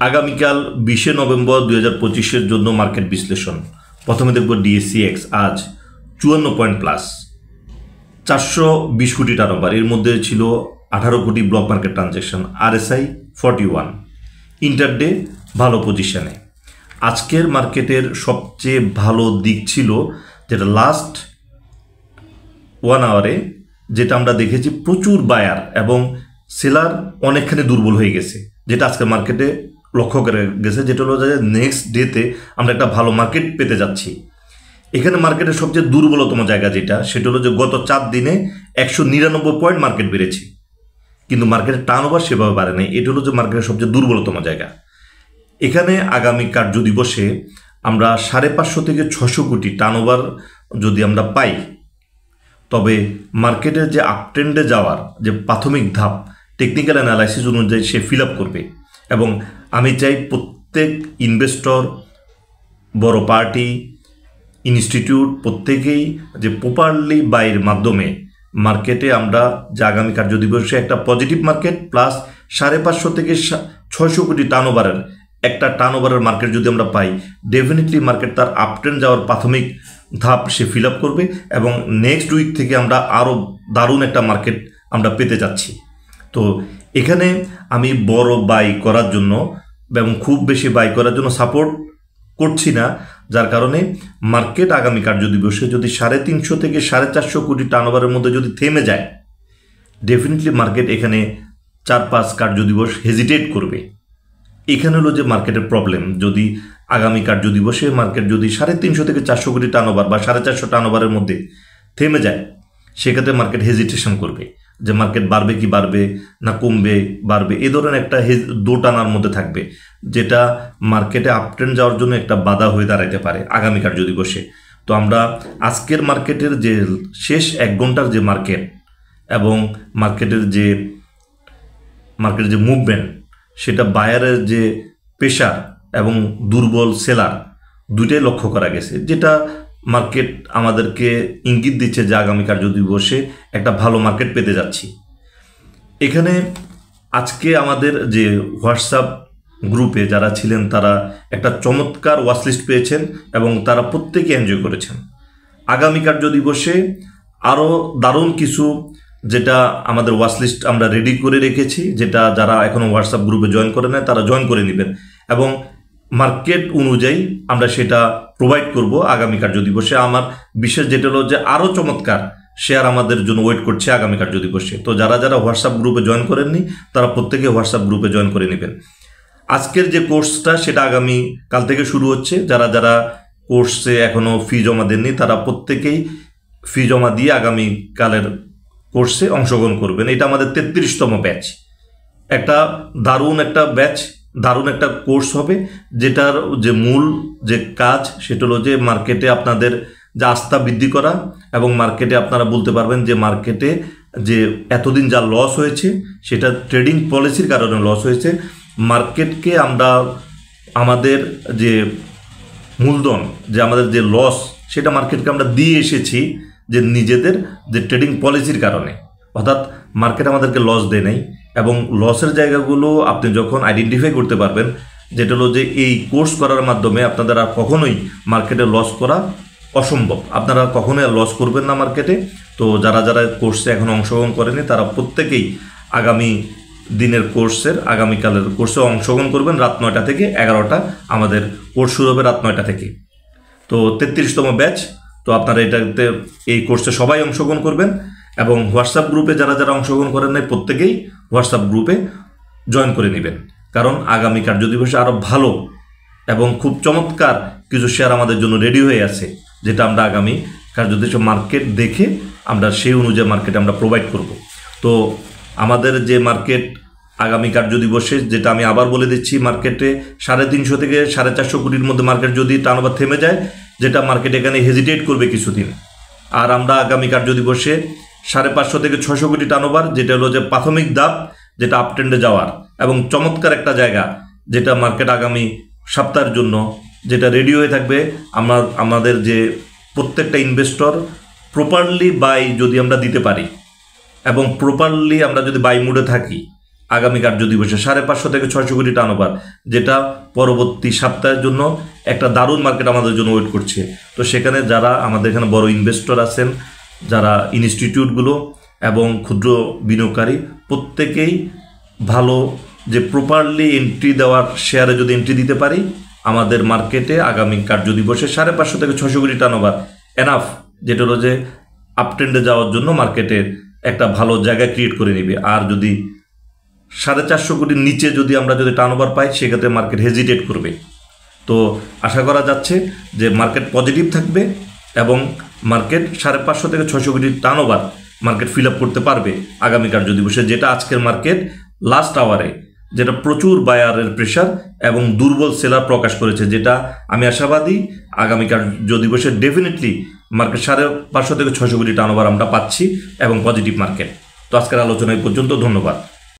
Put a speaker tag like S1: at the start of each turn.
S1: আগামীকাল 20 নভেম্বর 2025 জন্য মার্কেট বিশ্লেষণ। প্রথমে দেখব ডিএসসিএক্স আজ 54 পয়েন্ট প্লাস, 420 কোটি টার্নওভার, এর মধ্যে ছিল 18 কোটি block market transaction. RSI 41, intraday ভালো পজিশনে। আজকের মার্কেটের সবচেয়ে ভালো দিক ছিল যেটা লাস্ট 1 আওয়ারে যেটা আমরা দেখেছি, প্রচুর বায়ার এবং সেলার অনেকখানি দুর্বল হয়ে গেছে, যেটা আজকের মার্কেটে লক্ষ্য করে গেছে, যেটা হলো যে নেক্সট ডেতে আমরা একটা ভালো মার্কেট পেতে যাচ্ছি। এখানে মার্কেটের সবচেয়ে দুর্বলতম জায়গা সেটা হলো যে গত 4 দিনে 199 পয়েন্ট মার্কেট বেড়েছে, কিন্তু মার্কেটের টার্নওভার সেভাবে বাড়ে নাই। এটা হলো যে মার্কেটের সবচেয়ে দুর্বলতম জায়গা। এখানে আগামী কার্য দিবসে আমরা 550 থেকে 600 কোটি টার্নওভার যদি আমরা পাই, তবে মার্কেটের যে আপট্রেন্ডে যাওয়ার যে প্রাথমিক ধাপ টেকনিক্যাল অ্যানালাইসিস অনুযায়ী সে ফিল আপ করবে। এবং আমি চাই প্রত্যেক ইনভেস্টর, বড় পার্টি, ইনস্টিটিউট প্রত্যেকেই যে প্রপারলি বাইয়ের মাধ্যমে মার্কেটে আমরা যে আগামী কার্য দিবসে একটা পজিটিভ মার্কেট প্লাস 550 থেকে 600 কোটি টার্নওভারের একটা টার্নওভারের মার্কেট যদি আমরা পাই, ডেফিনেটলি মার্কেট তার আপট্রেন্ড যাওয়ার প্রাথমিক ধাপ সে ফিল আপ করবে এবং নেক্সট উইক থেকে আমরা আরও দারুণ একটা মার্কেট আমরা পেতে যাচ্ছি। তো এখানে আমি বড় বাই করার জন্য এবং খুব বেশি বাই করার জন্য সাপোর্ট করছি না, যার কারণে মার্কেট আগামী কার্য দিবসে যদি 350 থেকে 450 কোটি টার্নওভারের মধ্যে যদি থেমে যায়, ডেফিনেটলি মার্কেট এখানে 4-5 কার্য দিবস হেজিটেট করবে। এখানে হলো যে মার্কেটের প্রবলেম। যদি আগামী কার্য দিবসে মার্কেট যদি 350 থেকে 400 কোটি টার্নওভার বা 450 টার্নওভারের মধ্যে থেমে যায়, সেক্ষেত্রে মার্কেট হেজিটেশন করবে যে মার্কেট বাড়বে কি বাড়বে না কমবে, বাড়বে, এই ধরনের একটা দোটানার মধ্যে থাকবে, যেটা মার্কেটে আপট্রেন্ড যাওয়ার জন্য একটা বাধা হয়ে দাঁড়াতে পারে আগামী কার্য দিবসে। তো আমরা আজকের মার্কেটের যে শেষ 1 ঘন্টার যে মার্কেট এবং মার্কেটের যে মুভমেন্ট, সেটা বায়ারের যে প্রেশার এবং দুর্বল সেলার দুইটাই লক্ষ্য করা গেছে, যেটা মার্কেট আমাদেরকে ইঙ্গিত দিচ্ছে যে আগামী কার্য দিবসে একটা ভালো মার্কেট পেতে যাচ্ছি। এখানে আজকে আমাদের যে হোয়াটসঅ্যাপ গ্রুপে যারা ছিলেন তারা একটা চমৎকার ওয়াচলিস্ট পেয়েছেন এবং তারা প্রত্যেকে এনজয় করেছেন। আগামী কার্য দিবসে আরও দারুণ কিছু যেটা আমাদের ওয়াচলিস্ট আমরা রেডি করে রেখেছি, যেটা যারা এখনও হোয়াটসঅ্যাপ গ্রুপে জয়েন করে নেয় তারা জয়েন করে নেবেন এবং মার্কেট অনুযায়ী আমরা সেটা প্রোভাইড করব আগামী কার্য দিবসে। আমার বিশেষ যেটা হলো যে আরও চমৎকার শেয়ার আমাদের জন্য ওয়েট করছে আগামী কার্য দিবসে। তো যারা হোয়াটসঅ্যাপ গ্রুপে জয়েন করেননি তারা প্রত্যেকে হোয়াটসঅ্যাপ গ্রুপে জয়েন করে নেবেন। আজকের যে কোর্সটা সেটা আগামী কাল থেকে শুরু হচ্ছে। যারা কোর্সে এখনও ফি জমা দেননি তারা প্রত্যেকেই ফি জমা দিয়ে আগামী কালের কোর্সে অংশগ্রহণ করবেন। এটা আমাদের 33তম ব্যাচ, একটা দারুণ একটা ব্যাচ, দারুণ একটা কোর্স হবে, যেটার যে মূল যে কাজ সেটা হলো যে মার্কেটে আপনাদের যে আস্থা বৃদ্ধি করা এবং মার্কেটে আপনারা বলতে পারবেন যে মার্কেটে যে এতদিন যা লস হয়েছে সেটা ট্রেডিং পলিসির কারণে লস হয়েছে। মার্কেটকে আমরা আমাদের যে মূলধন, যে আমাদের যে লস, সেটা মার্কেটকে আমরা দিয়ে এসেছি যে নিজেদের যে ট্রেডিং পলিসির কারণে, অর্থাৎ মার্কেট আমাদেরকে লস দেয় নাই। এবং লসের জায়গাগুলো আপনি যখন আইডেন্টিফাই করতে পারবেন, যেটা হলো যে এই কোর্স করার মাধ্যমে আপনাদের আর কখনোই মার্কেটে লস করা অসম্ভব, আপনারা কখনোই আর লস করবেন না মার্কেটে। তো যারা কোর্সে এখন অংশগ্রহণ করেনি তারা প্রত্যেকেই আগামী দিনের কোর্সের আগামীকালের কোর্সে অংশগ্রহণ করবেন। রাত 9টা থেকে 11টা আমাদের কোর্স শুরু হবে, রাত 9টা থেকে। তো 33তম ব্যাচ। তো আপনারা এই কোর্সে সবাই অংশগ্রহণ করবেন এবং হোয়াটসঅ্যাপ গ্রুপে যারা অংশগ্রহণ করেন নাই প্রত্যেকেই হোয়াটসঅ্যাপ গ্রুপে জয়েন করে নেবেন, কারণ আগামী কার্য দিবসে আরও ভালো এবং খুব চমৎকার কিছু শেয়ার আমাদের জন্য রেডি হয়ে আছে, যেটা আমরা আগামী কার্য দিবসে মার্কেট দেখে আমরা সেই অনুযায়ী মার্কেট আমরা প্রোভাইড করব। তো আমাদের যে মার্কেট আগামী কার্য দিবসে, যেটা আমি আবার বলে দিচ্ছি, মার্কেটে 350 থেকে 450 কোটির মধ্যে মার্কেট যদি টার্নওভার থেমে যায়, যেটা মার্কেট এখানে হেজিটেট করবে কিছুদিন, আর আমরা আগামী কার্য দিবসে 550 থেকে 600 কোটি টার্নওভার, যেটা হলো যে প্রাথমিক ধাপ, যেটা আপট্রেন্ডে যাওয়ার এবং চমৎকার একটা জায়গা, যেটা মার্কেট আগামী সপ্তাহের জন্য যেটা রেডি হয়ে থাকবে। আমাদের যে প্রত্যেকটা ইনভেস্টর প্রপারলি বাই যদি আমরা দিতে পারি এবং প্রপারলি আমরা যদি বাই মুডে থাকি, আগামী কার্য দিবসে 550 থেকে 600 কোটি টার্নওভার, যেটা পরবর্তী সপ্তাহের জন্য একটা দারুণ মার্কেট আমাদের জন্য ওয়েট করছে। তো সেখানে যারা আমাদের এখানে বড় ইনভেস্টর আছেন, যারা ইনস্টিটিউটগুলো এবং ক্ষুদ্র বিনিয়োগকারী, প্রত্যেকেই ভালো যে প্রপারলি এন্ট্রি দেওয়ার শেয়ারে যদি এন্ট্রি দিতে পারি, আমাদের মার্কেটে আগামী কার্য দিবসে 550 থেকে 600 কোটি টার্নওভার এনাফ, যেটা হলো যে আপট্রেন্ডে যাওয়ার জন্য মার্কেটের একটা ভালো জায়গা ক্রিয়েট করে নেবে। আর যদি 450 কোটির নিচে যদি আমরা টার্নওভার পাই, সেক্ষেত্রে মার্কেট হেজিটেট করবে। তো আশা করা যাচ্ছে যে মার্কেট পজিটিভ থাকবে এবং মার্কেট 550 থেকে 600 কোটির টার্নওভার মার্কেট ফিল আপ করতে পারবে আগামী কার্য দিবসে, যেটা আজকের মার্কেট লাস্ট আওয়ারে যেটা প্রচুর বায়ারের প্রেশার এবং দুর্বল সেলার প্রকাশ করেছে, যেটা আমি আশাবাদী আগামী কার্য দিবসে ডেফিনেটলি মার্কেট 550 থেকে 600 কোটি টার্নওভার আমরা পাচ্ছি এবং পজিটিভ মার্কেট। তো আজকের আলোচনা এই পর্যন্ত, ধন্যবাদ।